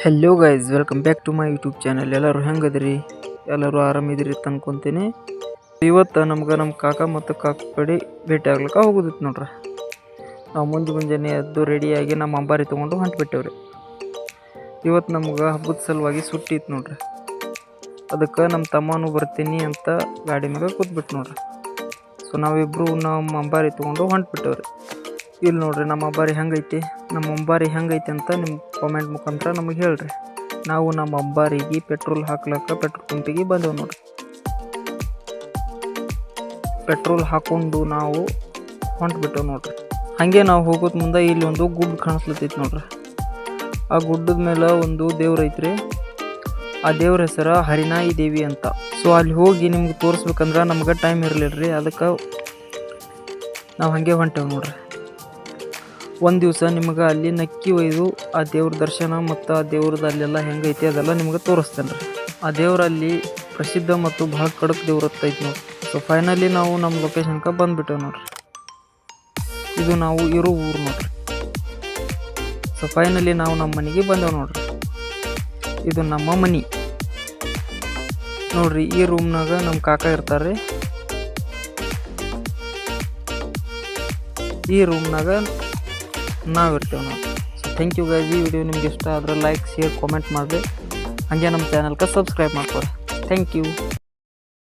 Hello guys, welcome back to my YouTube channel. ಎಲ್ಲರೂ ಹೆಂಗದ್ರಿ? ಎಲ್ಲರೂ ಆರಾಮಿದ್ರಿ ಅನ್ಕೊಂತೀನಿ. ಇವತ್ತು ನಮ್ಗೆ ನಮ್ಮ ಕಾಕ ಮತ್ತು ಕಾಕ ಕಡೆ ಭೇಟಿ ಆಗ್ಲಿಕ್ಕೆ ಹೋಗೋದಿತ್ತು ನೋಡ್ರಿ. ನಾವು ಮುಂಜಾನೆ ಎದ್ದು ರೆಡಿಯಾಗಿ ನಮ್ಮ ಅಂಬಾರಿ ತೊಗೊಂಡು ಹೊಂಟ್ಬಿಟ್ಟೇವ್ರಿ. ಇವತ್ತು ನಮ್ಗೆ ಹಬ್ಬದ ಸಲುವಾಗಿ ಸುಟ್ಟಿ ಇತ್ತು ನೋಡ್ರಿ. ಅದಕ್ಕೆ ನಮ್ಮ ತಮ್ಮನೂ ಬರ್ತೀನಿ ಅಂತ ಗಾಡಿ ಮ್ಯಾಗ ಕೂತ್ಬಿಟ್ಟು ನೋಡ್ರಿ. ಸೊ ನಾವಿಬ್ಬರು ನಮ್ಮ ಅಂಬಾರಿ ತೊಗೊಂಡು ಹೊಂಟ್ಬಿಟ್ಟೇವ್ರಿ. ಇಲ್ಲಿ ನೋಡ್ರಿ ನಮ್ಮ ಅಂಬಾರಿ ಹೆಂಗೈತಿ, ನಮ್ಮ ಅಂಬಾರಿ ಹೆಂಗೈತಿ ಅಂತ ನಿಮ್ಮ ಕಾಮೆಂಟ್ ಮುಖಾಂತರ ನಮಗೆ ಹೇಳ್ರಿ. ನಾವು ನಮ್ಮ ಅಂಬಾರಿಗೆ ಪೆಟ್ರೋಲ್ ಹಾಕ್ಲಕ್ಕ ಪೆಟ್ರೋಲ್ ಪಂಪಿಗೆ ಬಂದೆವು ನೋಡ್ರಿ. ಪೆಟ್ರೋಲ್ ಹಾಕೊಂಡು ನಾವು ಹೊಂಟ್ಬಿಟ್ಟೆವು ನೋಡ್ರಿ. ಹಾಗೆ ನಾವು ಹೋಗೋದು ಮುಂದೆ ಇಲ್ಲಿ ಒಂದು ಗುಡ್ಡ ಕಾಣಿಸ್ಲತ್ತೈತಿ ನೋಡ್ರಿ. ಆ ಗುಡ್ಡದ ಮೇಲೆ ಒಂದು ದೇವ್ರ ಐತ್ರಿ. ಆ ದೇವ್ರ ಹೆಸರು ಹರಿನಾಯಿ ದೇವಿ ಅಂತ. ಸೊ ಅಲ್ಲಿ ಹೋಗಿ ನಿಮ್ಗೆ ತೋರಿಸ್ಬೇಕಂದ್ರೆ ನಮ್ಗೆ ಟೈಮ್ ಇರಲಿಲ್ಲ. ಅದಕ್ಕೆ ನಾವು ಹಾಗೆ ಹೊಂಟೇವು ನೋಡ್ರಿ. ಒಂದು ದಿವಸ ನಿಮ್ಗೆ ಅಲ್ಲಿ ನಕ್ಕಿ ಒಯ್ದು ಆ ದೇವ್ರ ದರ್ಶನ ಮತ್ತು ಆ ದೇವ್ರದ್ದು ಅಲ್ಲೆಲ್ಲ ಹೆಂಗೈತಿ ಅದೆಲ್ಲ ನಿಮ್ಗೆ ತೋರಿಸ್ತೇನೆ ರೀ. ಆ ದೇವರಲ್ಲಿ ಪ್ರಸಿದ್ಧ ಮತ್ತು ಭಾಳ ಕಡಕ್ ದೇವ್ರ ಐತಿ ನೋಡ್ರಿ. ಸೊ ಫೈನಲಿ ನಾವು ನಮ್ಮ ಲೊಕೇಶನ್ಗೆ ಬಂದುಬಿಟ್ಟೇವೆ ನೋಡ್ರಿ. ಇದು ನಾವು ಇರೋ ಊರು ನೋಡ್ರಿ. ಸೊ ಫೈನಲಿ ನಾವು ನಮ್ಮ ಮನೆಗೆ ಬಂದೇವೆ ನೋಡ್ರಿ. ಇದು ನಮ್ಮ ಮನೆ ನೋಡ್ರಿ. ಈ ರೂಮ್ನಾಗ ನಮ್ಮ ಕಾಕ ಇರ್ತಾರೆ. ಈ ರೂಮ್ನಾಗ ನಾವಿರ್ತೇವೆ ನಾವು. So thank you guys. ಈ ವಿಡಿಯೋ ನಿಮ್ಗೆ ಇಷ್ಟ ಆದರೆ ಲೈಕ್, ಶೇರ್, ಕಾಮೆಂಟ್ ಮಾಡಿರಿ. ಹಾಗೆ ನಮ್ಮ ಚಾನಲ್ಗೆ ಸಬ್ಸ್ಕ್ರೈಬ್ ಮಾಡ್ಕೊರಿ. Thank you.